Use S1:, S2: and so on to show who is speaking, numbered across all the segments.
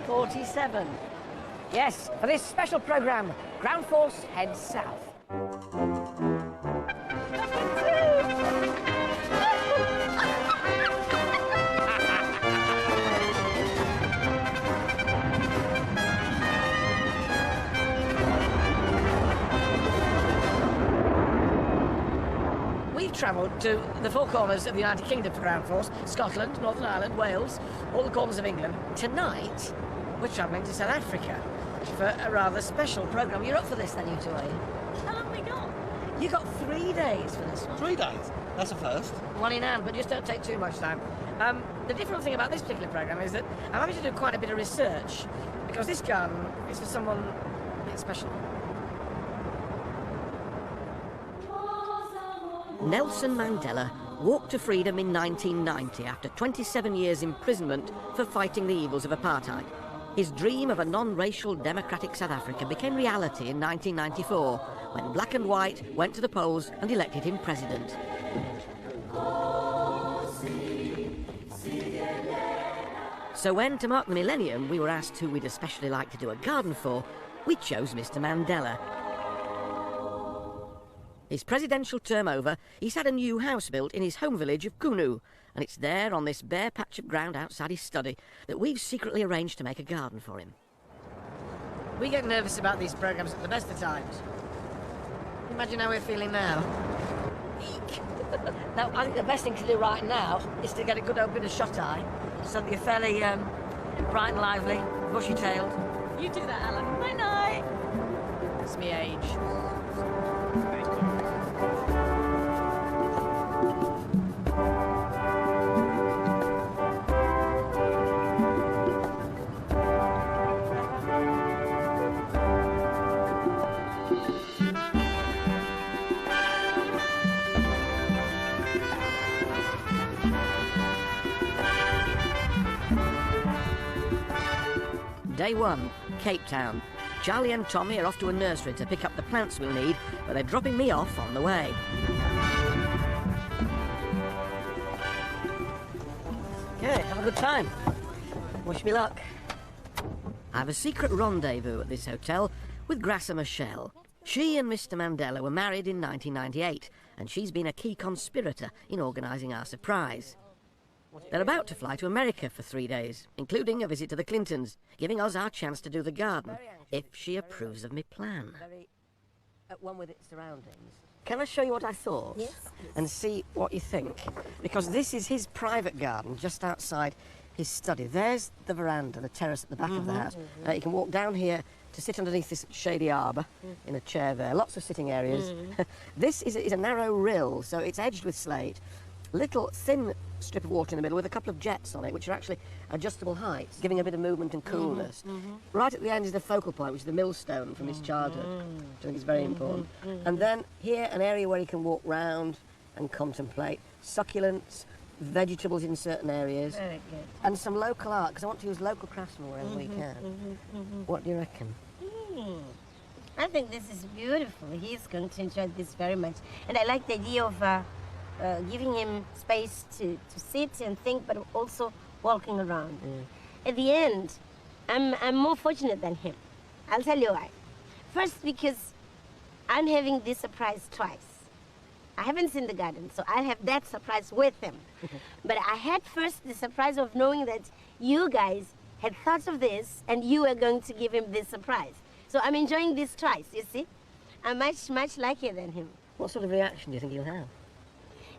S1: 47. Yes, for this special programme, Ground Force heads south. We've travelled to the four corners of the United Kingdom for Ground Force: Scotland, Northern Ireland, Wales, all the corners of England. Tonight, we're travelling to South Africa for a rather special programme. You're up for this then, you two, are you?
S2: How long have we got?
S1: You got 3 days for this one.
S3: 3 days? That's a first.
S1: One in hand, but just don't take too much time. The different thing about this particular programme is that I'm having to do quite a bit of research, because this garden is for someone a bit special. Nelson Mandela walked to freedom in 1990 after 27 years imprisonment for fighting the evils of apartheid. His dream of a non-racial democratic South Africa became reality in 1994 when black and white went to the polls and elected him president. So when, to mark the millennium, we were asked who we'd especially like to do a garden for, we chose Mr. Mandela. His presidential term over, he's had a new house built in his home village of Kunu, and it's there on this bare patch of ground outside his study that we've secretly arranged to make a garden for him. We get nervous about these programmes at the best of times. Imagine how we're feeling now. Eek! Now, I think the best thing to do right now is to get a good old bit of shut-eye, so that you're fairly bright and lively, bushy-tailed.
S2: You do that, Alan. Night-night.
S1: It's me age. Day 1, Cape Town. Charlie and Tommy are off to a nursery to pick up the plants we'll need, but they're dropping me off on the way. Okay, have a good time. Wish me luck. I have a secret rendezvous at this hotel with Grassa Michelle. She and Mr. Mandela were married in 1998, and she's been a key conspirator in organising our surprise. They're about to fly to America for 3 days, including a visit to the Clintons, giving us our chance to do the garden, if she approves of my plan. Very at one with its surroundings. Can I show you what I thought?
S2: Yes.
S1: And see what you think? Because this is his private garden just outside his study. There's the veranda, the terrace at the back of the house. You can walk down here to sit underneath this shady arbour in a chair there. Lots of sitting areas. This is a narrow rill, so it's edged with slate. Little thin strip of water in the middle with a couple of jets on it, which are actually adjustable heights, giving a bit of movement and coolness. Right at the end is the focal point, which is the millstone from his childhood, which I think is very important. And then here, an area where he can walk round and contemplate succulents, vegetables in certain areas,
S2: Very good.
S1: and some local art, because I want to use local craftsmen wherever we can. What do you reckon?
S2: I think this is beautiful. He's going to enjoy this very much. And I like the idea of giving him space to sit and think, but also walking around. At the end, I'm more fortunate than him. I'll tell you why. First, because I'm having this surprise twice. I haven't seen the garden, so I'll have that surprise with him. But I had first the surprise of knowing that you guys had thought of this and you were going to give him this surprise. So I'm enjoying this twice, you see? I'm much, much luckier than him.
S1: What sort of reaction do you think he'll have?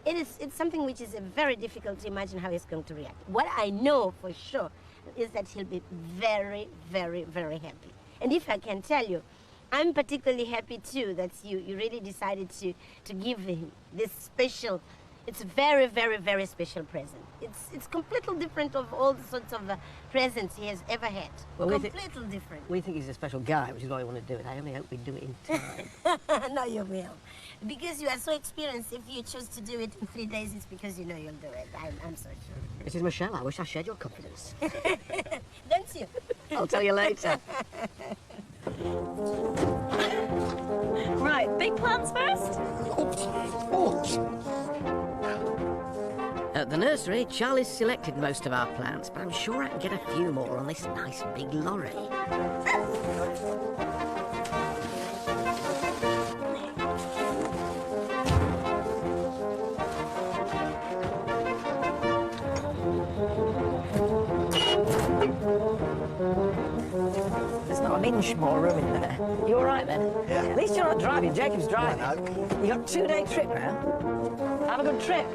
S2: It's something which is very difficult to imagine how he's going to react. What I know for sure is that he'll be very, very, very happy. And if I can tell you, I'm particularly happy too that you really decided to give him this special, it's a very, very, very special present. It's completely different of all the sorts of presents he has ever had. Well, completely different.
S1: We think he's a special guy, which is why we want to do it. I only hope we do it in time.
S2: No, you will. Because you are so experienced, if you choose to do it in 3 days, it's because you know you'll do it. I'm so sure.
S1: Mrs. Michelle, I wish I shared your confidence.
S2: Don't you?
S1: I'll tell you later.
S2: Right, big plans first?
S1: At the nursery, Charlie's selected most of our plants, but I'm sure I can get a few more on this nice big lorry. There's not an inch more room in there. You all right, then?
S3: Yeah.
S1: At least you're not driving. Jacob's driving.
S3: I know.
S1: You got a 2-day trip now. Have a good trip.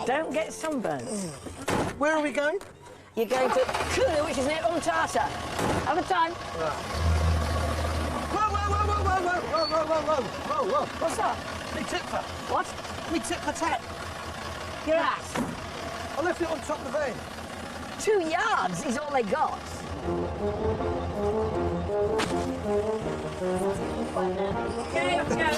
S1: Don't get sunburned.
S3: Where are we going?
S1: You're going to Kulu, which is near Untata. Have a time.
S3: Whoa, whoa, whoa, whoa, whoa, whoa, whoa, whoa, whoa, whoa, whoa.
S1: What's that?
S3: Me tip for.
S1: What?
S3: Me tip for tap.
S1: Your ass.
S3: I left it on top of the van.
S1: 2 yards is all they got. Okay, let's go.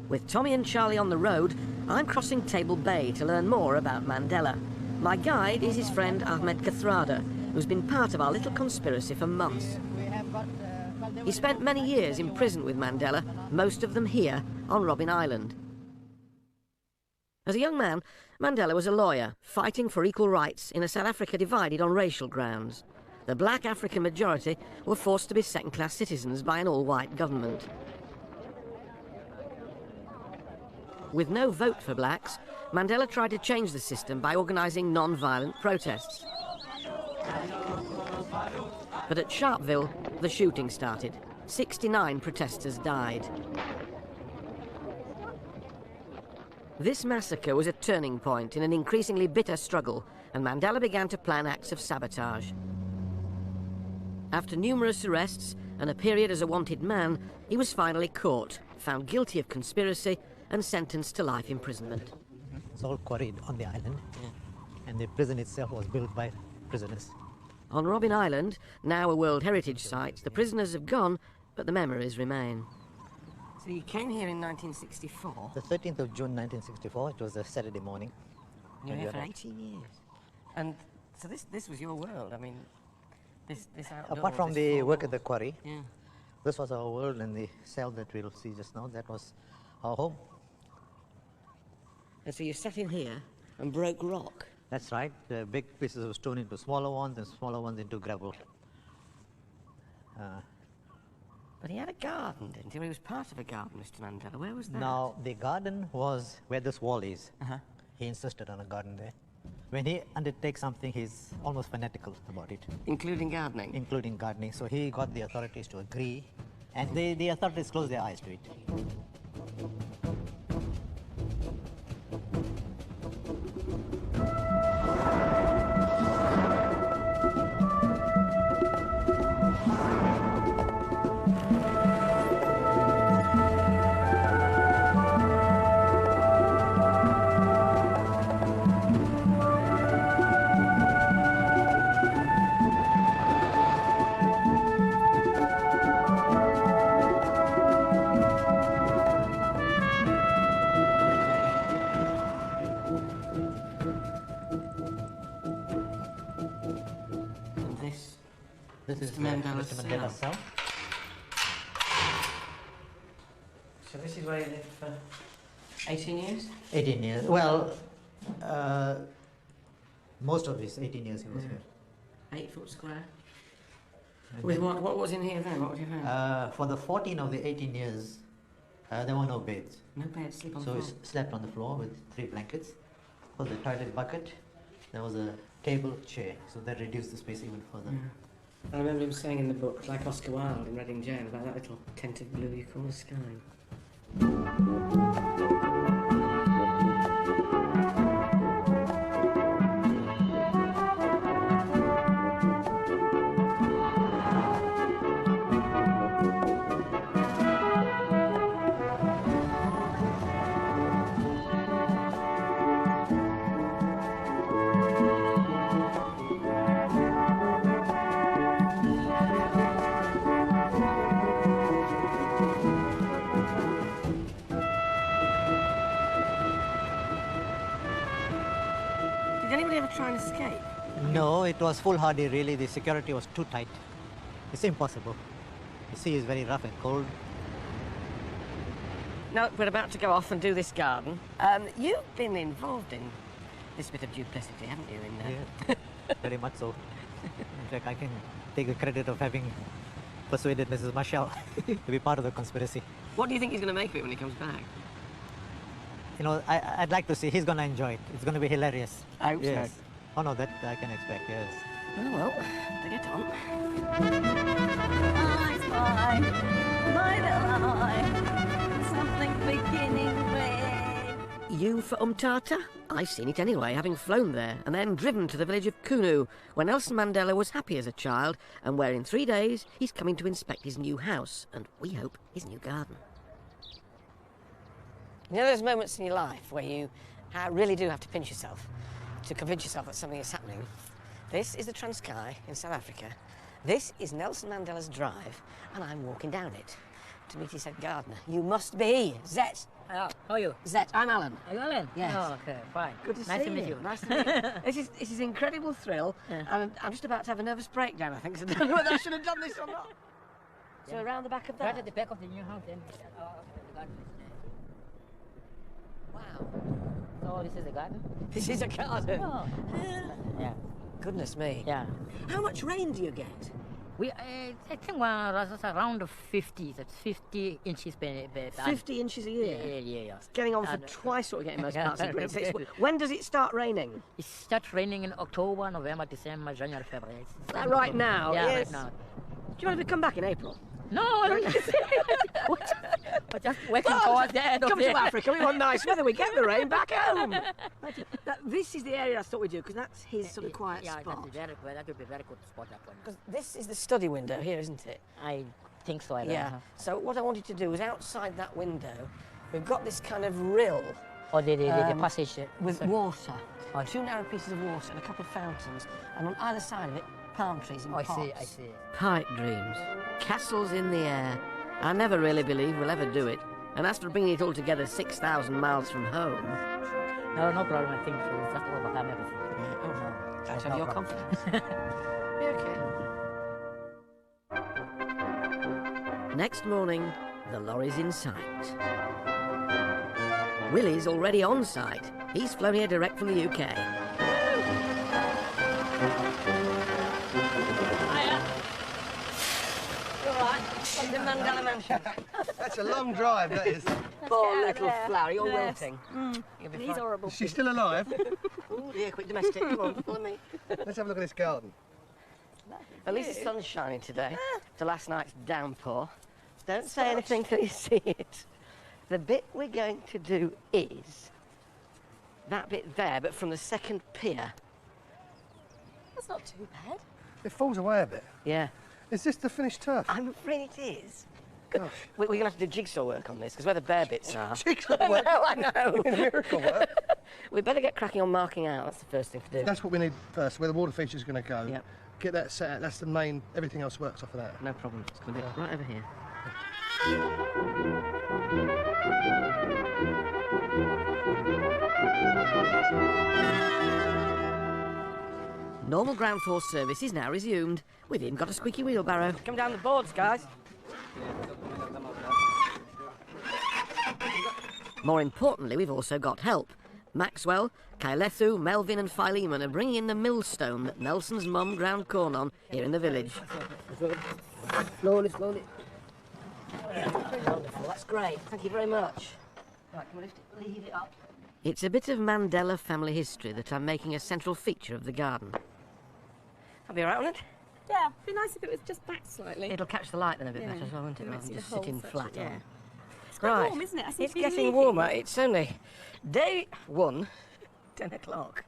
S1: With Tommy and Charlie on the road, I'm crossing Table Bay to learn more about Mandela. My guide is his friend Ahmed Kathrada, who's been part of our little conspiracy for months. He spent many years in prison with Mandela, most of them here on Robben Island. As a young man, Mandela was a lawyer, fighting for equal rights in a South Africa divided on racial grounds. The black African majority were forced to be second-class citizens by an all-white government. With no vote for blacks, Mandela tried to change the system by organising non-violent protests. But at Sharpeville, the shooting started. 69 protesters died. This massacre was a turning point in an increasingly bitter struggle, and Mandela began to plan acts of sabotage. After numerous arrests and a period as a wanted man, he was finally caught, found guilty of conspiracy, and sentenced to life imprisonment.
S4: It's all quarried on the island, and the prison itself was built by prisoners.
S1: On Robben Island, now a World Heritage Site, the prisoners have gone, but the memories remain. So you came here in 1964?
S4: The 13th of June 1964, it was a Saturday morning.
S1: You were
S4: And
S1: here
S4: we
S1: for
S4: arrived.
S1: 18 years. And so this was your world, I mean, this outdoors,
S4: Apart from
S1: this
S4: the
S1: four
S4: work at the
S1: walls.
S4: quarry,
S1: Yeah.
S4: this was our world, and the cell that we'll see just now, that was our home.
S1: And so you sat in here and broke rock.
S4: That's right, the big pieces of stone into smaller ones, and smaller ones into gravel.
S1: But he had a garden, didn't he? He was part of a garden, Mr. Mandela. Where was that?
S4: Now, the garden was where this wall is.
S1: Uh-huh.
S4: He insisted on a garden there. When he undertakes something, he's almost fanatical about it,
S1: Including gardening?
S4: including gardening. So he got the authorities to agree, and the authorities closed their eyes to it.
S1: And this?
S4: This is
S1: Mr. Mandela's
S4: Mr. Mandela's
S1: cell.
S4: cell.
S1: So this is where you lived for 18 years?
S4: 18 years. Well, most of his 18 years he was here.
S1: 8 foot square. With what was in here then? What would you find?
S4: For the 14 of the 18 years, there were no beds.
S1: No bed, sleep on
S4: So
S1: the
S4: we
S1: floor.
S4: slept on the floor with 3 blankets. For the toilet bucket, there was a table, chair. So that reduced the space even further.
S1: Yeah. I remember him saying in the book, like Oscar Wilde in Reading Jail, about that little tent of blue you call the sky. Did anybody ever try and escape?
S4: No, it was foolhardy really. The security was too tight.
S5: It's impossible. The sea is very rough and cold.
S1: Now, we're about to go off and do this garden. You've been involved in this bit of duplicity, haven't you?
S5: Yeah, very much so. In fact, I can take the credit of having persuaded Mrs. Marshall to be part of the conspiracy.
S1: What do you think he's going to make of it when he comes back?
S5: You know, I'd like to see. He's going to enjoy it. It's going to be hilarious.
S1: I hope
S5: Yes.
S1: so.
S5: Oh no, that I can expect, yes.
S1: Oh, well, to get on.
S6: I spy by the light something beginning with.
S1: You for Umtata? I've seen it anyway, having flown there and then driven to the village of Kunu, where Nelson Mandela was happy as a child and where in 3 days he's coming to inspect his new house and, we hope, his new garden. You know those moments in your life where you really do have to pinch yourself to convince yourself that something is happening? This is the Transkei in South Africa. This is Nelson Mandela's drive, and I'm walking down it to meet his head gardener. You must be Zet.
S7: How are you?
S1: Zet, I'm Alan.
S7: Are you Alan?
S1: Yes.
S7: Oh, okay, fine.
S1: Good to
S7: nice
S1: see
S7: to meet you.
S1: Nice to meet you. This is an incredible thrill, and I'm just about to have a nervous breakdown, I think, so I don't know whether I should have done this or not. So around the back of that?
S7: Right at the back of the new house, then the garden is there.
S1: Wow.
S7: So this is the garden?
S1: This is a garden.
S7: Oh. Yeah.
S1: Goodness me.
S7: Yeah.
S1: How much rain do you get?
S7: We, I think around 50. That's 50 inches per
S1: 50 inches a year?
S7: Yeah.
S1: It's getting on for twice what we get in most parts of Britain. When does it start raining?
S7: It starts raining in October, November, December, January, February.
S1: Is that right now?
S7: Yeah,
S1: Yes.
S7: right now.
S1: Do you want to come back in April?
S7: No, I don't what? But just working towards the end of
S1: Come
S7: the
S1: to Africa, we want nice weather, we get the rain back home. This is the area I thought we'd do, because that's his sort of quiet
S7: yeah,
S1: spot.
S7: that would be a very good spot, that one.
S1: Because this is the study window here, isn't it?
S7: I think so,
S1: Yeah. So what I wanted to do was outside that window, we've got this kind of rill
S7: Or the passage.
S1: with water, 2 narrow pieces of water and a couple of fountains, and on either side of it, palm trees in pots.
S7: I see.
S1: Pipe dreams, castles in the air. I never really believe we'll ever do it. And as for bringing it all together 6,000 miles from home...
S7: No problem, I think we'll just overcome everything.
S1: Oh no,
S7: That's
S1: have
S7: no
S1: your
S7: problem.
S1: confidence. Okay. Next morning, the lorry's in sight. Willie's already on site. He's flown here direct from the UK. The Mandela Mansion.
S3: That's a long drive, that is.
S1: Poor little flower, you're wilting.
S6: He's horrible.
S3: Is she still alive?
S1: Oh dear, quick domestic, come on, follow me.
S3: Let's have a look at this garden.
S1: At least the sun's shining today, after last night's downpour. Don't say anything till you see it. The bit we're going to do is that bit there, but from the second pier.
S6: That's not too bad.
S3: It falls away a bit.
S1: Yeah,
S3: Is this the finished turf?
S1: I'm afraid it is.
S3: Gosh.
S1: We're going to have to do jigsaw work on this, because where the bare bits are...
S3: Jigsaw work?
S1: I know.
S3: Miracle work.
S1: We better get cracking on marking out, that's the first thing to do.
S3: That's what we need first, where the water feature's going to go.
S1: Yep.
S3: Get that set out. That's the main, everything else works off of that.
S1: No problem, it's going to be right over here. Normal ground force service is now resumed. We've even got a squeaky wheelbarrow. Come down the boards, guys. More importantly, we've also got help. Maxwell, Kailethu, Melvin and Philemon are bringing in the millstone that Nelson's mum ground corn on here in the village. Slowly. Wonderful, that's great. Thank you very much. Right, can we leave it up? It's a bit of Mandela family history that I'm making a central feature of the garden. I'll be all right on it.
S6: Yeah, it'd be nice if it was just back slightly.
S1: It'll catch the light then a bit better as well, won't it?
S6: It
S1: Rather
S6: makes
S1: than
S6: the
S1: just
S6: whole
S1: sitting
S6: section,
S1: flat
S6: yeah.
S1: on.
S6: It's quite warm, isn't it? I seem
S1: It's
S6: to be
S1: getting
S6: leaking.
S1: warmer. It's only day 1, 10 o'clock.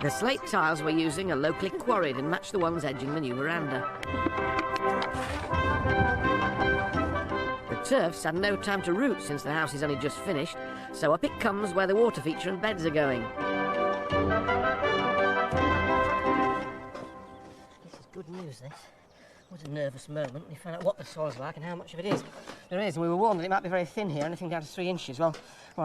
S1: The slate tiles we're using are locally quarried and match the ones edging the new veranda. The turf's had no time to root since the house is only just finished, so up it comes where the water feature and beds are going. This is good news, this. What a nervous moment when you find out what the soil's like and how much of it is. There is, and we were warned that it might be very thin here, anything down to 3 inches. Well,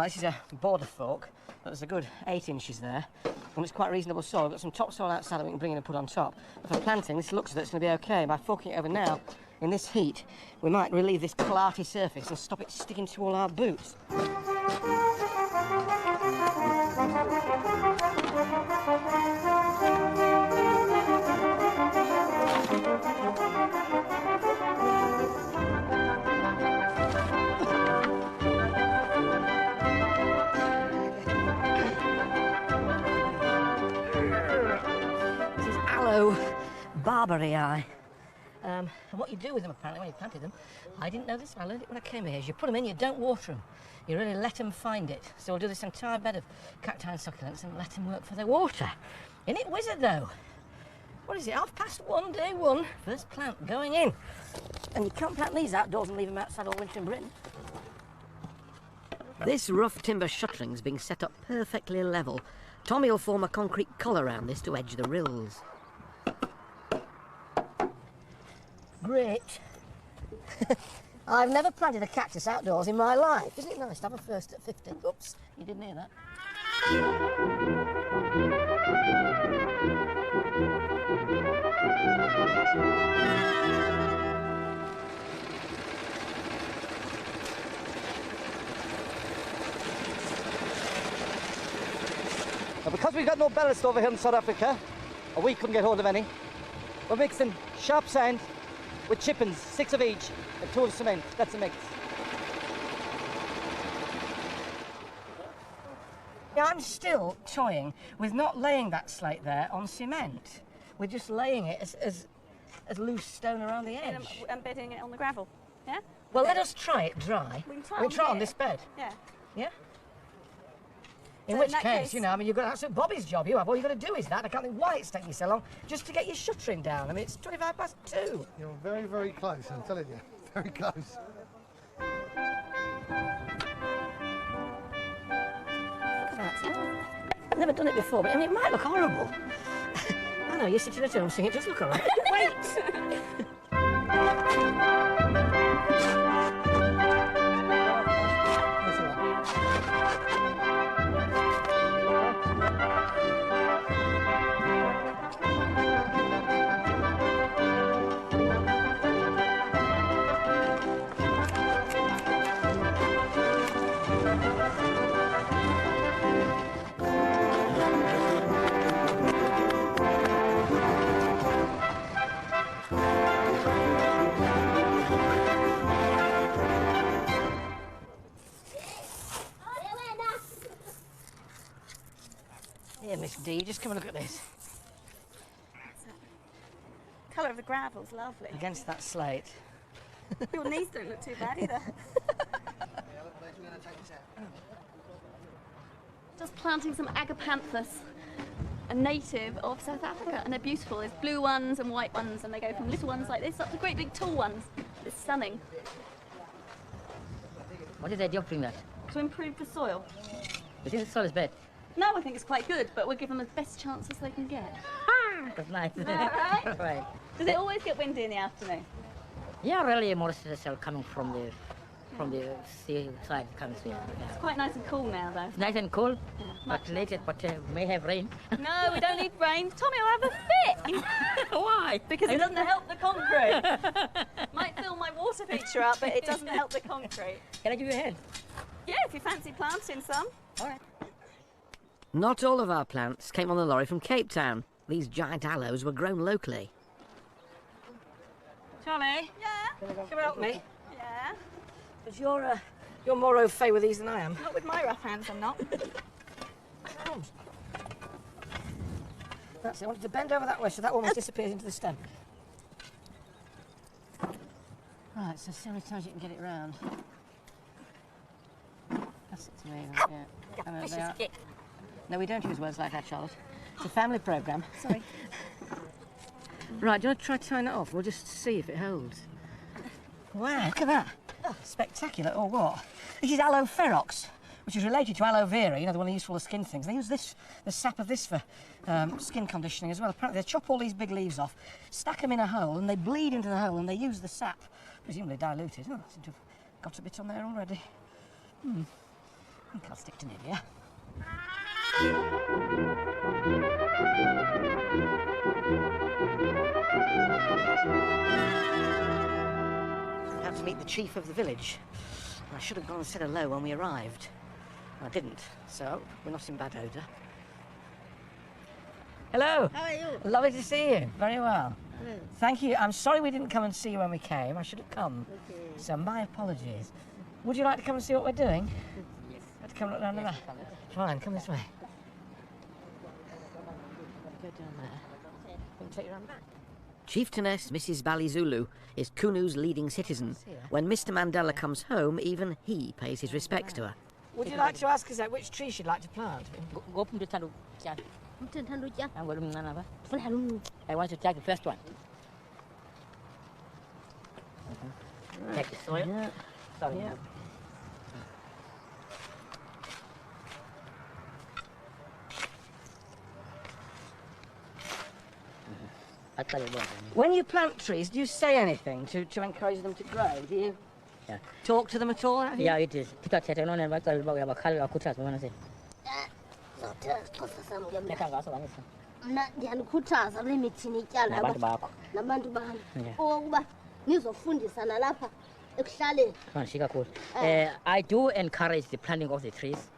S1: this is a border fork. There's a good 8 inches there, and it's quite reasonable soil. We've got some topsoil outside that we can bring in and put on top. But for planting, this looks as though it's going to be okay. By forking it over now, in this heat, we might relieve this clarty surface and stop it sticking to all our boots. Barberry. And what you do with them, apparently, when you planted them, I didn't know this, I learned it when I came here, is you put them in, you don't water them. You really let them find it. So we'll do this entire bed of cacti and succulents and let them work for their water. Isn't it wizard, though? What is it, 1:30, day 1, first plant going in. And you can't plant these outdoors and leave them outside all winter in Britain. This rough timber shuttering's being set up perfectly level. Tommy will form a concrete collar around this to edge the rills. Great. I've never planted a cactus outdoors in my life. Isn't it nice to have a first at 50? Oops, you didn't hear that.
S3: Now, because we've got no ballast over here in South Africa, or we couldn't get hold of any, we're mixing sharp sand with chippings, 6 of each, and 2 of cement. That's a mix.
S1: Yeah, I'm still toying with not laying that slate there on cement. We're just laying it as loose stone around the edge.
S6: And bedding it on the gravel, yeah?
S1: Well, let us try it dry.
S6: We can try
S1: on this bed.
S6: Yeah.
S1: Yeah?
S6: So
S1: In which
S6: in that
S1: case,
S6: case-
S1: you know, I mean, you've got absolute Bobby's job. You have. All you've got to do is that. I can't think why it's taking you so long just to get your shuttering down. I mean, it's 2:25.
S8: You're very, very close, I'm telling you. Very close.
S1: I've never done it before, but I mean, it might look horrible. I know, you're sitting at home saying it does look all right. Wait!
S8: That's all right.
S1: Here, Miss D, just come and look at this.
S6: Colour of the gravel's lovely.
S1: Against that slate.
S6: Your knees don't look too bad either. Just planting some agapanthus, a native of South Africa, and they're beautiful. There's blue ones and white ones, and they go from little ones like this up to great big tall ones. It's stunning.
S7: What is the idea of doing that?
S6: To improve the soil.
S7: You think the soil is bad?
S6: No, I think it's quite good, but we'll give them the best chances they can get.
S7: That's nice.
S6: Right?
S7: Right.
S6: Does it always get windy in the afternoon?
S7: Yeah, really, most of the cell coming from the sea side comes here. Yeah.
S6: It's quite nice and cool now, though.
S7: It's nice and cold, but later, may have rain.
S6: No, we don't need rain. Tommy will have a fit.
S7: Why?
S6: Because it doesn't help the concrete. Might fill my water feature up, but it doesn't help the concrete.
S7: Can I give you a hand?
S6: Yeah, if you fancy planting some.
S7: All right.
S1: Not all of our plants came on the lorry from Cape Town. These giant aloes were grown locally. Charlie,
S6: Yeah.
S1: come and help me.
S6: Yeah.
S1: Because you're more au fait with these than I am.
S6: Not with my rough hands, I'm not.
S1: That's it. I want you to bend over that way so that almost disappears into the stem. Right, so see how many times you can get it round. That's it to me. Yeah. And they are- No, we don't use words like that, Charlotte. It's a family programme.
S6: Sorry.
S1: Right, do you want to try tying that off? We'll just see if it holds. Wow, look at that. Spectacular, or what? This is aloe ferox, which is related to aloe vera, you know, the one they use for all the skin things. They use this, the sap of this for skin conditioning as well. Apparently they chop all these big leaves off, stack them in a hole, and they bleed into the hole, and they use the sap, presumably diluted. Oh, I seem to have got a bit on there already. I think I'll stick to Nivea. I had to meet the chief of the village. I should have gone and said hello when we arrived. I didn't, so we're not in bad odour. Hello.
S2: How are you?
S1: Lovely to see you. Very well. Thank you. I'm sorry we didn't come and see you when we came. I should have come.
S2: Okay.
S1: So my apologies. Would you like to come and see what we're doing?
S7: Yes.
S1: To come look down the back? Fine, come this way. Go down there. Can you take your hand back? Chieftainess Mrs. Balizulu is Kunu's leading citizen. When Mr. Mandela comes home, even he pays his respects to her. Would you like to ask us which tree she'd like to plant?
S7: Go from the tunnel. I'm going to I want to take the first one. Take the soil.
S1: Yeah.
S7: Sorry.
S1: Yeah.
S7: I'll tell you what.
S1: When you plant trees, do you say anything to encourage them to grow? Do you talk to them at all? Have you?
S7: Yeah, it is. Kita chat on and bakal bakal aku chat mana sih? Kita enggak soalnya sih.
S2: Mna ndiyanikhuthaza kule mithini ityala
S7: Nabantu bakho.
S2: nabantu bami
S7: Yeah.
S2: okokuba nizofundisana lapha ekuhlaleni.
S7: Shika cool. I do encourage the planting of the trees.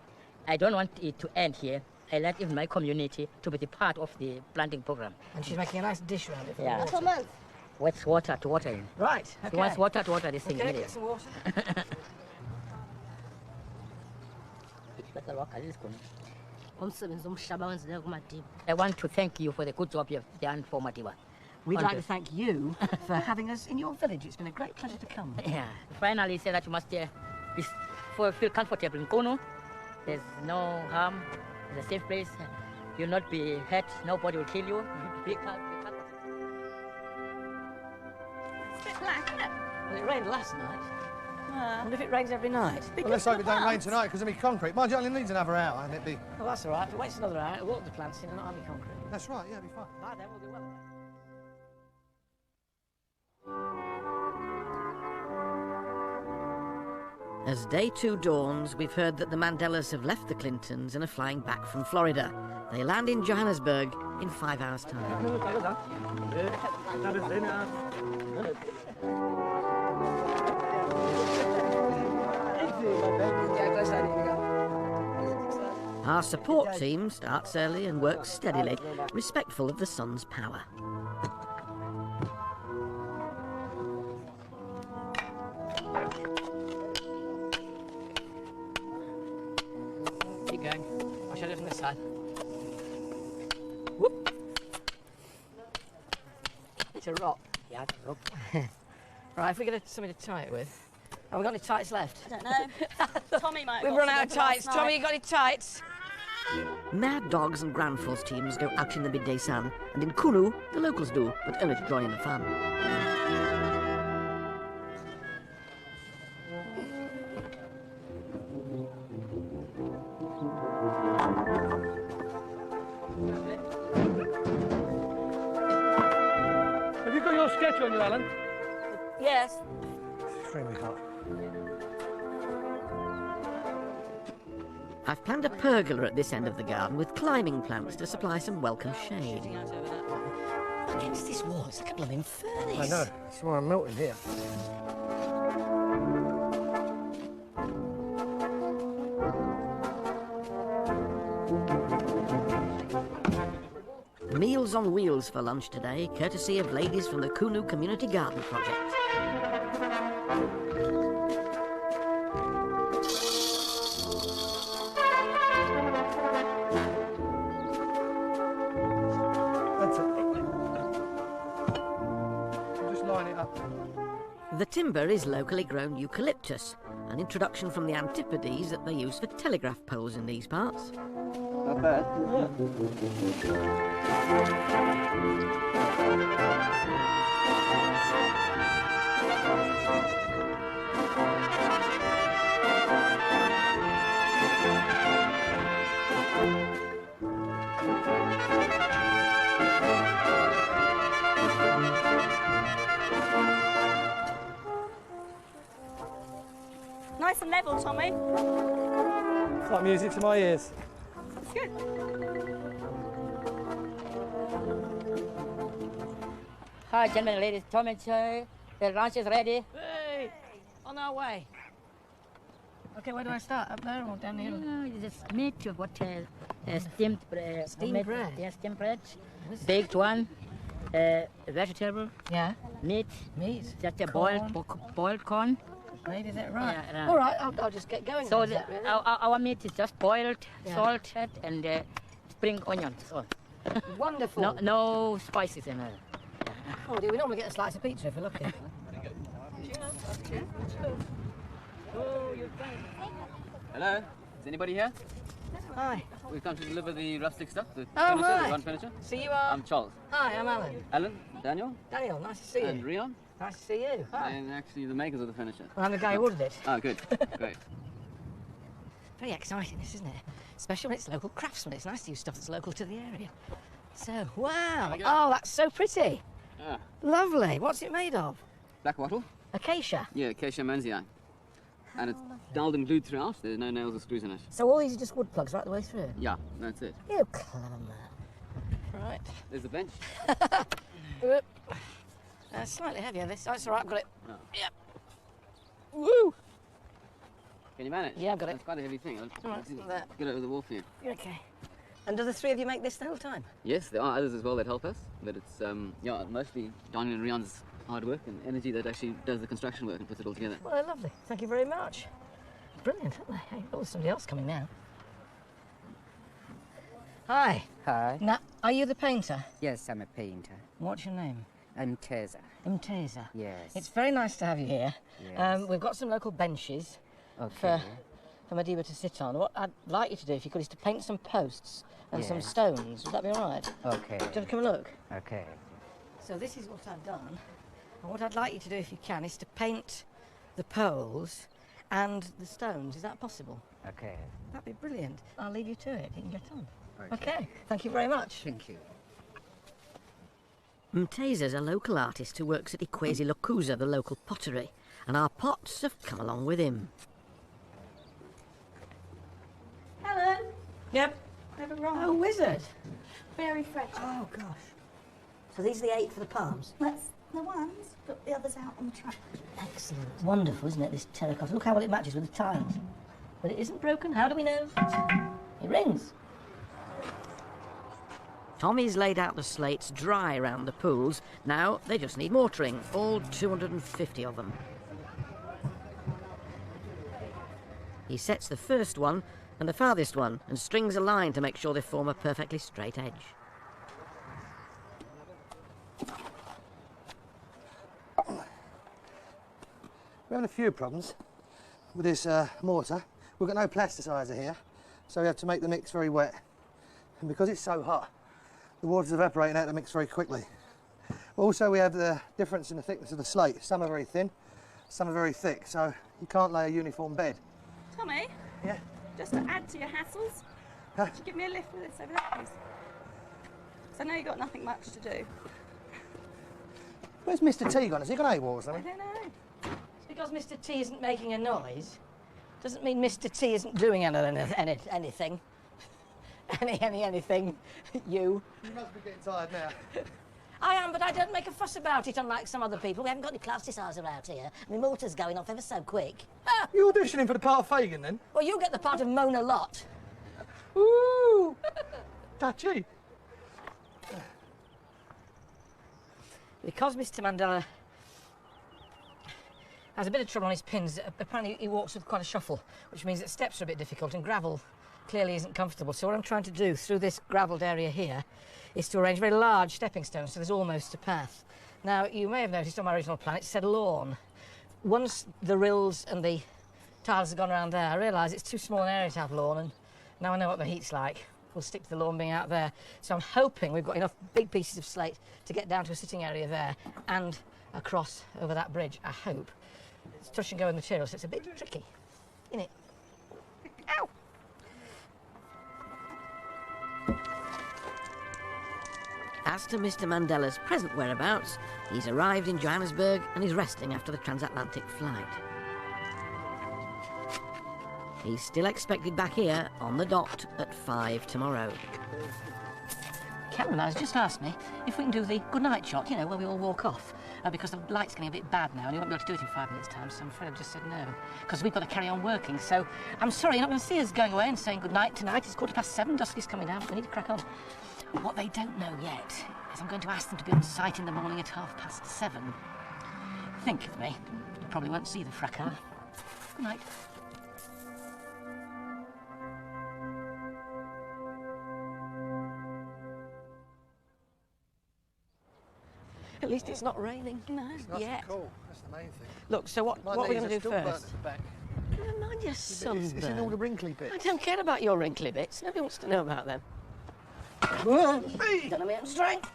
S7: I don't want it to end here. I like even my community to be the part of the planting program.
S1: And she's making a nice dish around it. For
S7: Yeah.
S1: the water.
S2: Amanzi.
S7: Wet water to water in.
S1: Right.
S7: He
S1: Okay.
S7: wants water to water this thing.
S1: Okay, get some water.
S2: Ngomsebenzi omhlaba wenzileyo kuMadiba.
S7: I want to thank you for the good job you have done for Madiba.
S1: We'd like to
S7: Wonderful.
S1: thank you for having us in your village. It's been a great pleasure to come.
S7: Yeah. Finally, say that you must feel comfortable in Kono. There's no harm. It's a safe place. You'll not be hurt. Nobody will kill you. Be comfortable.
S6: It's a bit black, isn't it?
S1: Well, it rained last night. I wonder if it rains every night.
S8: Well, let's hope it don't rain tonight because it'll be concrete. Mind you, it only needs another hour and it'd be...
S1: Well, that's all right. If it waits another hour, it'll walk the plants in and not have any concrete.
S8: That's right, yeah, it'll be fine.
S1: By then, we'll be well away. As day 2 dawns, we've heard that the Mandelas have left the Clintons and are flying back from Florida. They land in Johannesburg in 5 hours' time. Our support team starts early and works steadily, respectful of the sun's power. Keep going. I'll show you from this side. Whoop. It's a rock.
S7: Yeah, look.
S1: Right, if we get something to tie it with. Have we got any tights left?
S6: I don't know. Tommy might have
S1: We've
S6: got
S1: run
S6: some
S1: out of
S6: for last
S1: tights.
S6: night.
S1: Tommy, you got any tights? Mad Dogs and Grand Force teams go out in the midday sun, and in Kunu, the locals do, but only to join in the fun.
S3: Have you got your sketch on you, Alan?
S1: Yes.
S8: Extremely hot.
S1: I've planned a pergola at this end of the garden with climbing plants to supply some welcome shade. Against this wall, it's like a blooming furnace.
S8: I know, that's why I'm melting here.
S1: Meals on wheels for lunch today, courtesy of ladies from the Kunu Community Garden Project.
S8: That's it. Just line it up.
S1: The timber is locally grown eucalyptus, an introduction from the Antipodes that they use for telegraph poles in these parts.
S3: Not bad.
S6: Nice and level, Tommy.
S3: It's like music to my ears.
S9: Good.
S7: Hi, gentlemen and ladies. Tom and Joy, the lunch is ready.
S1: Hey, on our way. Okay, where do I start? Up there or down here?
S7: Just meat, you've got steamed bread.
S1: Steamed bread?
S7: Yeah, steamed bread. Baked one. Vegetable.
S1: Yeah.
S7: Meat.
S1: Meat.
S7: Just a
S1: Corn.
S7: boiled corn.
S1: Right, is that right?
S7: Yeah,
S1: All right, I'll just get going.
S7: So
S1: then, is that really?
S7: our meat is just boiled,
S1: Yeah.
S7: salted, and spring onions. So.
S1: Wonderful.
S7: No spices in it.
S1: Oh, dear, we normally get a slice of pizza if we're lucky.
S10: Hello, is anybody here?
S1: Hi.
S10: We've come to deliver the rustic stuff, the
S1: Oh,
S10: furniture,
S1: hi.
S10: the lawn furniture.
S1: So you are?
S10: I'm Charles.
S1: Hi, I'm Alan.
S10: Alan, Daniel,
S1: Daniel, nice to see you.
S10: and Rion,
S1: Nice to see you. Hi.
S10: and actually the makers of the furniture.
S1: Well, I'm the guy who ordered it.
S10: Oh, good, great.
S1: Very exciting, this, isn't it? Especially when it's local craftsmen. It's nice to use stuff that's local to the area. So, wow. Oh, that's so pretty.
S10: Ah,
S1: Lovely. What's it made of?
S10: black wattle?
S1: Acacia.
S10: Yeah, acacia manzii. And it's doweled and glued throughout. There's no nails or screws in it.
S1: So all these are just wood plugs right the way through?
S10: Yeah, that's it.
S1: You clever man. Right.
S10: There's the bench.
S1: Whoop. Slightly heavier, this. Oh, it's all right, I've got it.
S10: Oh.
S1: Yep. Woo!
S10: Can you manage?
S1: Yeah, I've got it.
S10: It's quite a heavy thing. I'll
S1: All right, there.
S10: get it over the wall for you.
S1: You're okay. And do the three of you make this the whole time?
S10: Yes, there are others as well that help us, but it's yeah, mostly Daniel and Rion's hard work and energy that actually does the construction work and puts it all together.
S1: Well, they're lovely. Thank you very much. Brilliant, aren't they? Hey, oh, there's somebody else coming now. Hi.
S11: Hi.
S1: Now, are you the painter?
S11: Yes, I'm a painter.
S1: What's your name?
S11: I'm Teza.
S1: Imteza.
S11: Yes.
S1: It's very nice to have you here.
S11: Yes.
S1: We've got some local benches
S11: Okay.
S1: for Madiba to sit on. What I'd like you to do, if you could, is to paint some posts and some
S11: Yes.
S1: stones. Would that be all right?
S11: Okay.
S1: Do you want to come and look?
S11: Okay.
S1: So this is what I've done. And what I'd like you to do, if you can, is to paint the poles and the stones. Is that possible?
S11: Okay.
S1: That'd be brilliant. I'll leave you to it. You can get on.
S11: Okay.
S1: Okay. Thank you very much.
S11: Thank you.
S1: Mteza's a local artist who works at Ikwezi Lokuza, the local pottery, and our pots have come along with him.
S6: Helen,
S1: Yep.
S6: they've arrived.
S1: Oh, wizard.
S6: Very fresh.
S1: Oh, gosh. So these are the 8 for the palms?
S6: That's the ones. Got the others out on the truck.
S1: Excellent. Wonderful, isn't it, this terracotta? Look how well it matches with the tiles. But it isn't broken. How do we know? It rings. Tommy's laid out the slates dry around the pools. Now they just need mortaring, all 250 of them. He sets the first one and the farthest one and strings a line to make sure they form a perfectly straight edge.
S8: We're having a few problems with this mortar. We've got no plasticizer here, so we have to make the mix very wet. And because it's so hot, the water's evaporating out the mix very quickly. Also, we have the difference in the thickness of the slate. Some are very thin, some are very thick, so you can't lay a uniform bed.
S6: Tommy?
S8: Yeah?
S6: Just to add to your hassles,
S8: Huh?
S6: could you give me a lift with this over there, please? Because I know you've got nothing much to do.
S8: Where's Mr. T gone? Has he gone AWOL or
S6: I
S8: something?
S6: don't know.
S1: It's because Mr. T isn't making a noise. Doesn't mean Mr. T isn't doing anything. Anything. You.
S8: You must be getting tired now.
S1: I am, but I don't make a fuss about it, unlike some other people. We haven't got any plasticizer out here. My mortar's going off ever so quick. Ah,
S8: You auditioning for the part of Fagin then?
S1: well, you get the part of Mona Lott.
S8: Ooh! Touchy.
S1: Because Mr. Mandela has a bit of trouble on his pins, apparently he walks with quite a shuffle, which means that steps are a bit difficult and gravel clearly isn't comfortable. So what I'm trying to do through this gravelled area here is to arrange very large stepping stones so there's almost a path. Now, you may have noticed on my original plan it said lawn. Once the rills and the tiles have gone around there, I realise it's too small an area to have lawn, and now I know what the heat's like. We'll stick to the lawn being out there. So I'm hoping we've got enough big pieces of slate to get down to a sitting area there and across over that bridge, I hope. It's touch and go with material, so it's a bit tricky, isn't it? Ow! As to Mr. Mandela's present whereabouts, he's arrived in Johannesburg and is resting after the transatlantic flight. He's still expected back here on the dot at 5 tomorrow. Cameron has just asked me if we can do the goodnight shot, you know, where we all walk off, because the light's getting a bit bad now and you won't be able to do it in 5 minutes' time, so I'm afraid I've just said no, because we've got to carry on working. So I'm sorry, you're not going to see us going away and saying goodnight tonight. It's 7:15, dusk is coming down, but we need to crack on. What they don't know yet is I'm going to ask them to be on site in the morning at 7:30. Think of me. You probably won't see the fracas. Good night. At least it's not raining. No,
S8: It's nice
S1: yet.
S8: and cool. That's the main thing.
S1: Look, so what are we going to do first?
S8: Burnt at the back.
S1: Never mind your sunburn.
S8: It's in all the wrinkly bits.
S1: I don't care about your wrinkly bits. Nobody wants to know about them. Don't let me strength.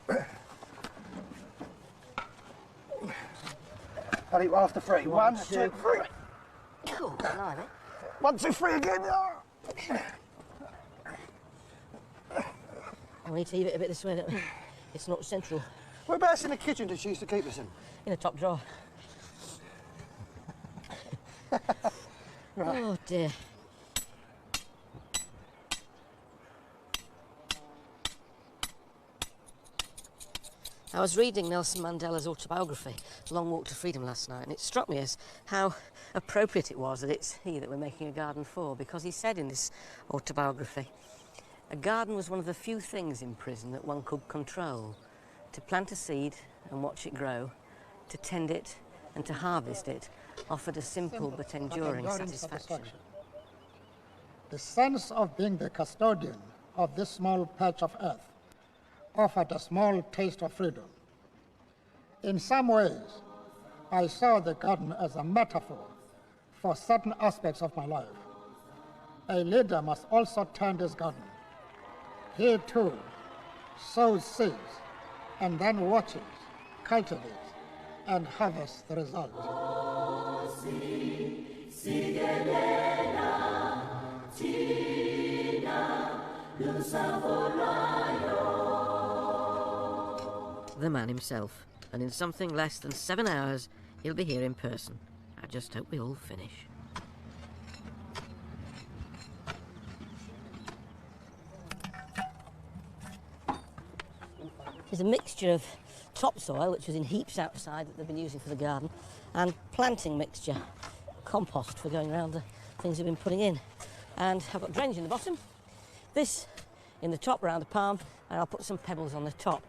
S8: I'll eat after 3. 1, 2, 3.
S1: Cool, blimey.
S8: 1, 2, 3 again.
S1: We need to leave it a bit this way, don't we? It's not central.
S8: Whereabouts in the kitchen did she used to keep us in?
S1: In the top drawer. Right. Oh dear. I was reading Nelson Mandela's autobiography, Long Walk to Freedom, last night, and it struck me as how appropriate it was that it's he that we're making a garden for, because he said in this autobiography, a garden was one of the few things in prison that one could control. To plant a seed and watch it grow, to tend it and to harvest it, offered a simple but enduring satisfaction.
S9: The sense of being the custodian of this small patch of earth offered a small taste of freedom. In some ways, I saw the garden as a metaphor for certain aspects of my life. A leader must also tend his garden. He too sows seeds and then watches, cultivates, and harvests the result.
S1: The man himself, and in something less than 7 hours, he'll be here in person. I just hope we all finish. There's a mixture of topsoil, which was in heaps outside that they've been using for the garden, and planting mixture, compost for going around the things we've been putting in. And I've got drainage in the bottom, this in the top round the palm, and I'll put some pebbles on the top.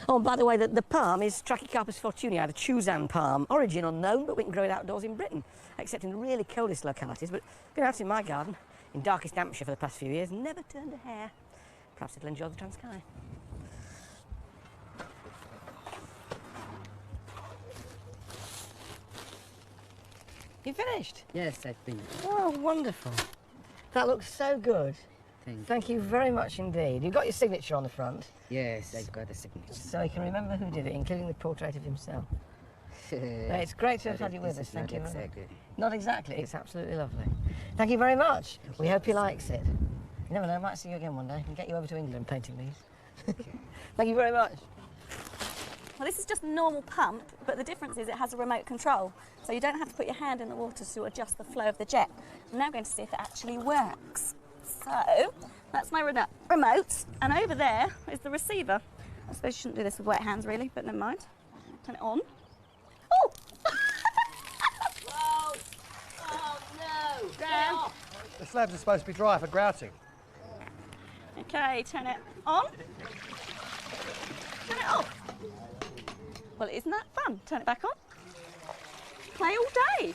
S1: Oh, and by the way, the palm is Trachycarpus fortunei, the Chuzan palm. Origin unknown, but we can grow it outdoors in Britain, except in the really coldest localities. But been out in my garden, in darkest Hampshire for the past few years, never turned a hair. Perhaps it'll enjoy the Transky. You finished?
S11: Yes, I've finished.
S1: Oh, wonderful. That looks so good.
S11: Thank
S1: you very much indeed. You've got your signature on the front.
S11: Yes, I've got a signature.
S1: So you can remember who did it, including the portrait of himself. It's great to have had you with us. Thank you very much. Not exactly. It's absolutely lovely. Thank you very much. We hope he likes it. You never know, I might see you again one day and get you over to England painting these. Thank you very much.
S6: Well, this is just a normal pump, but the difference is it has a remote control. So you don't have to put your hand in the water to adjust the flow of the jet. I'm now going to see if it actually works. So, that's my remote, and over there is the receiver. I suppose you shouldn't do this with wet hands, really, but never mind. Turn it on. Oh!
S2: Whoa! Oh, no!
S6: Down.
S8: The slabs are supposed to be dry for grouting.
S6: Okay, turn it on. Turn it off. Well, isn't that fun? Turn it back on. Play all day.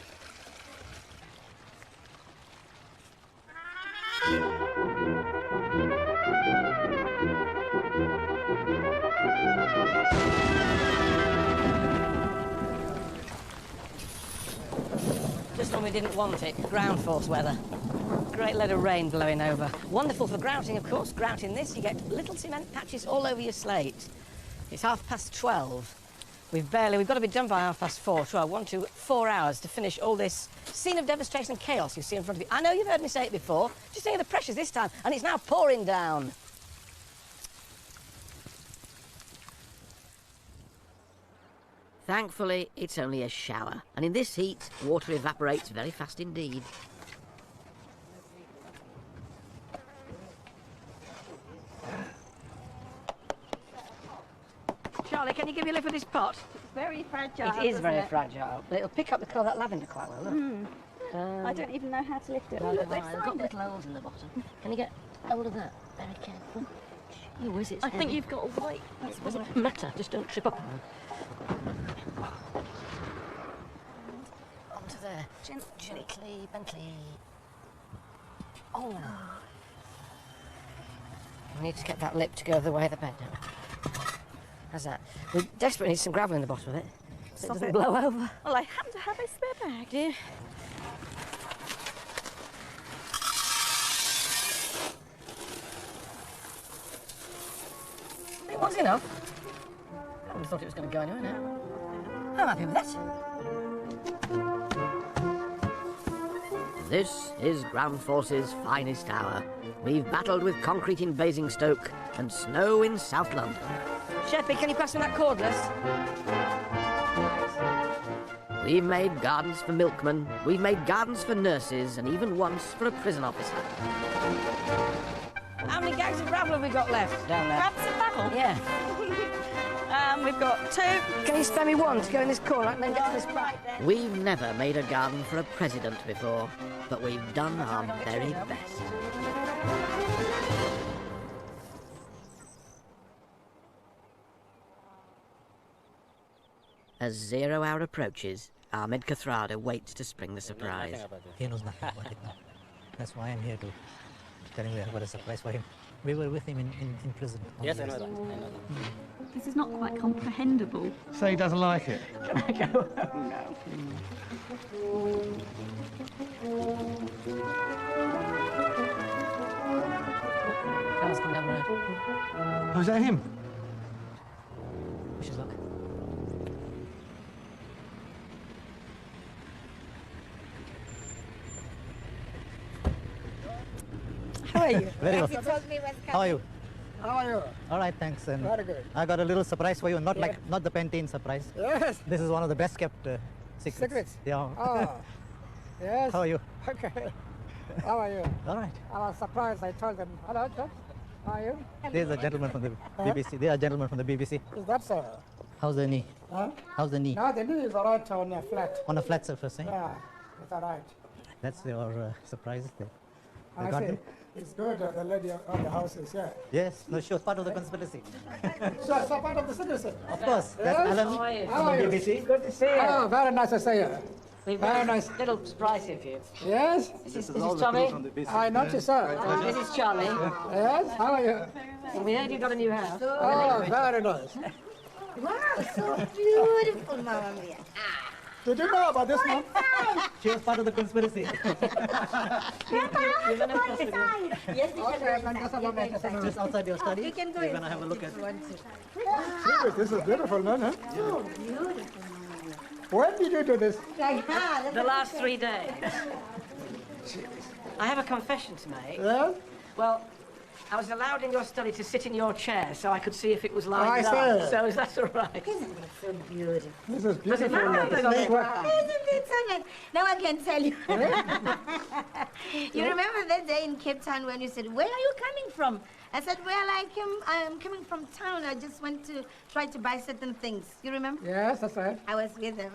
S1: Just when we didn't want it, ground force weather. Great load of rain blowing over. Wonderful for grouting, of course. Grouting this, you get little cement patches all over your slate. It's 12:30. We've got to be done by 4:30. 12, 1 to 4 hours to finish all this scene of devastation and chaos you see in front of you. I know you've heard me say it before. Just think of the pressures this time, and it's now pouring down. Thankfully, it's only a shower, and in this heat, water evaporates very fast indeed. Charlie, can you give me a lift of this pot?
S6: It's very fragile.
S1: It is
S6: isn't
S1: very
S6: it?
S1: fragile, but it'll pick up the colour of that lavender quite well, look.
S6: I don't even know how to lift it.
S1: No,
S6: Oh, look,
S1: no,
S6: they've
S1: I've got
S6: signed it.
S1: little holes in the bottom. Can you get hold of that? Very careful. Oh, is it?
S6: I think you've got a weight. That's
S1: It
S6: what
S1: doesn't matter, just don't trip up. Onto there. Gently, Bentley. Oh. We need to get that lip to go the way of the bed now. How's that? We desperately need some gravel in the bottom of it, so it doesn't blow over.
S6: Well, I happen to have a spare bag.
S1: Do you? It was enough. I wouldn't have thought it was going to go anywhere now. I'm happy with that. This is Ground Force's finest hour. We've battled with concrete in Basingstoke and snow in South London. Sheppy, can you pass me that cordless? We've made gardens for milkmen, we've made gardens for nurses, and even once for a prison officer. How many gags of gravel have we got left down there?
S6: Grab some gravel?
S1: Yeah.
S6: We've got 2.
S1: Can you spare me one to go in this corner and then get to this back? We've never made a garden for a president before, but we've done our very best. As 0 hour approaches, Ahmed Kathrada waits to spring the surprise.
S5: He knows nothing about it now. That's why I'm here to tell him we have got a surprise for him. We were with him in prison.
S10: Yes, I know that. I know that.
S6: This is not quite comprehensible.
S8: So he doesn't like it.
S6: Can I go home now?
S1: Car's come down the road.
S8: Oh, is that him?
S1: We should look.
S6: How are you?
S5: Very well.
S2: He told me what's
S5: How are you?
S9: How are you?
S5: All right, thanks. And
S9: Very good.
S5: I got a little surprise for you. Not the Pantene surprise.
S9: Yes.
S5: This is one of the best kept secrets.
S9: Secrets?
S5: Yeah.
S9: Oh, yes.
S5: How are you?
S9: Okay. How are you?
S5: All right.
S9: I was surprised. I told them, hello, Chuck. How are you?
S5: There's a gentleman from the BBC. They are gentlemen from the BBC.
S9: Is that so?
S5: How's the knee?
S9: Huh?
S5: How's the knee?
S9: No, the knee is all right on a flat.
S5: On a flat surface, eh?
S9: Yeah, it's all right.
S5: That's your surprise there.
S9: I
S5: You got
S9: see.
S5: me?
S9: It's good. The lady of the house is here.
S5: Yes. No, she was part of the conspiracy.
S9: So it's a part of the secrecy.
S5: Of course. That's Alan
S1: How are you?
S9: How are you?
S5: BBC.
S1: Good to see you.
S9: Oh, very nice to see you.
S1: We've
S9: Very
S1: got a
S9: nice.
S1: little surprise here for you.
S9: Yes?
S1: This is Tommy.
S9: I noticed, sir.
S1: This is Charlie.
S9: Yes? How are you?
S1: And we heard you got a new house.
S9: Oh, very nice.
S2: Wow, so beautiful, Mama Mia.
S9: Did you know about this one?
S5: She was part of the conspiracy.
S2: Yes, we
S9: Okay, then just a moment. Just a moment.
S5: Just outside your study.
S2: You can go
S5: We're
S2: in.
S5: gonna have a look at it.
S9: This is beautiful, man. Huh?
S2: So beautiful.
S9: When did you do this?
S1: The last 3 days. I have a confession to make.
S9: Yes?
S1: Well, I was allowed in your study to sit in your chair so I could see if it was
S9: I
S1: lined up.
S9: see.
S1: So is that all right?
S2: Isn't it so beautiful?
S9: This is beautiful.
S1: matter?
S9: The snake work.
S2: Isn't it so nice? Now I can tell you. You remember that day in Cape Town when you said, "Where are you coming from?" I said, "Well, I'm coming from town. I just went to try to buy certain things." You remember?
S9: Yes, that's right.
S2: I was with them.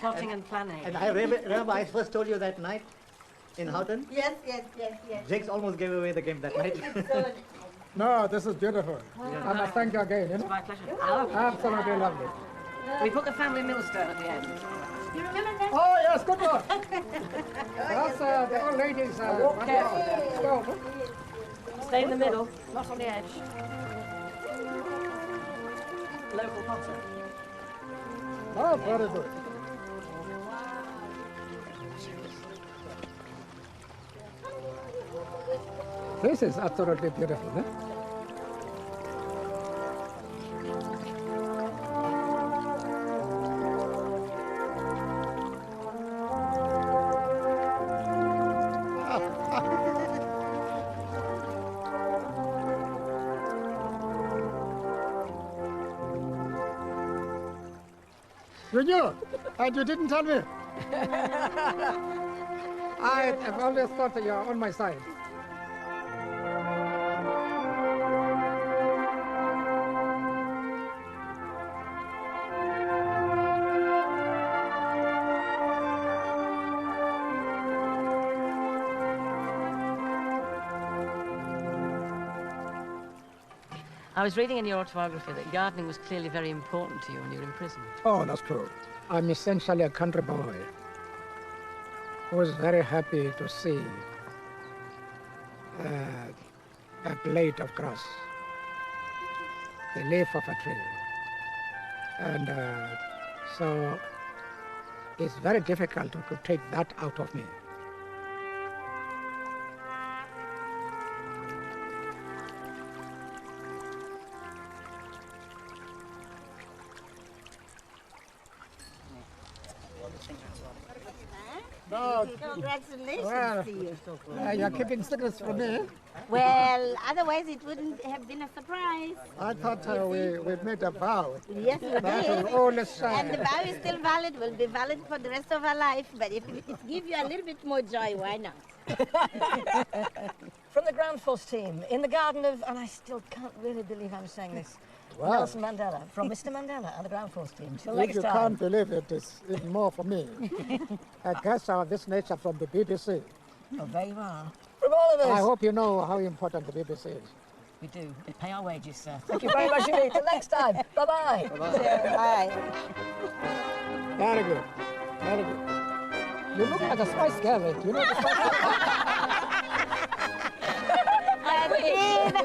S1: Plotting and planning.
S5: And I remember I first told you that night in Houghton.
S2: Yes.
S5: Jakes almost gave away the game that night.
S9: No, this is beautiful. I must thank you again. You know?
S1: My pleasure. Oh,
S9: Absolutely lovely.
S1: we put the family millstone at the end.
S2: You remember that?
S9: Oh, yes, good one. That's the old lady's
S1: Walk carefully.
S9: stove.
S1: Stay in the middle, not on the edge. Local potter.
S9: Oh, very good. This is absolutely beautiful. Eh? You knew, and you didn't tell me. I have always thought that you're on my side.
S12: was reading in your autobiography that gardening was clearly very important to you when you were in prison.
S9: Oh, that's true. I'm essentially a country boy who was very happy to see a blade of grass, the leaf of a tree. And so it's very difficult to take that out of me.
S2: No, congratulations to you.
S9: You're keeping secrets from me.
S2: Well, otherwise it wouldn't have been a surprise.
S9: I thought we made a vow.
S2: Yes, we
S9: That
S2: did.
S9: will always shine.
S2: And the vow is still valid, will be valid for the rest of our life. But if it gives you a little bit more joy, why not?
S1: From the Ground Force team, in the garden of, and I still can't really believe I'm saying this,
S9: Wow.
S1: Nelson Mandela, from Mr. Mandela and the Ground Force team. Till
S9: If
S1: next
S9: you
S1: time.
S9: can't believe it, it's even more for me. A guest of this nature from the BBC.
S1: Oh, there you are. From all of us.
S9: I hope you know how important the BBC is.
S1: We do. We pay our wages, sir. Thank you very much indeed. Till next time. Bye-bye.
S2: Bye.
S9: Very good. Very good. You look like a Spice Girl. You know the Spice Girl?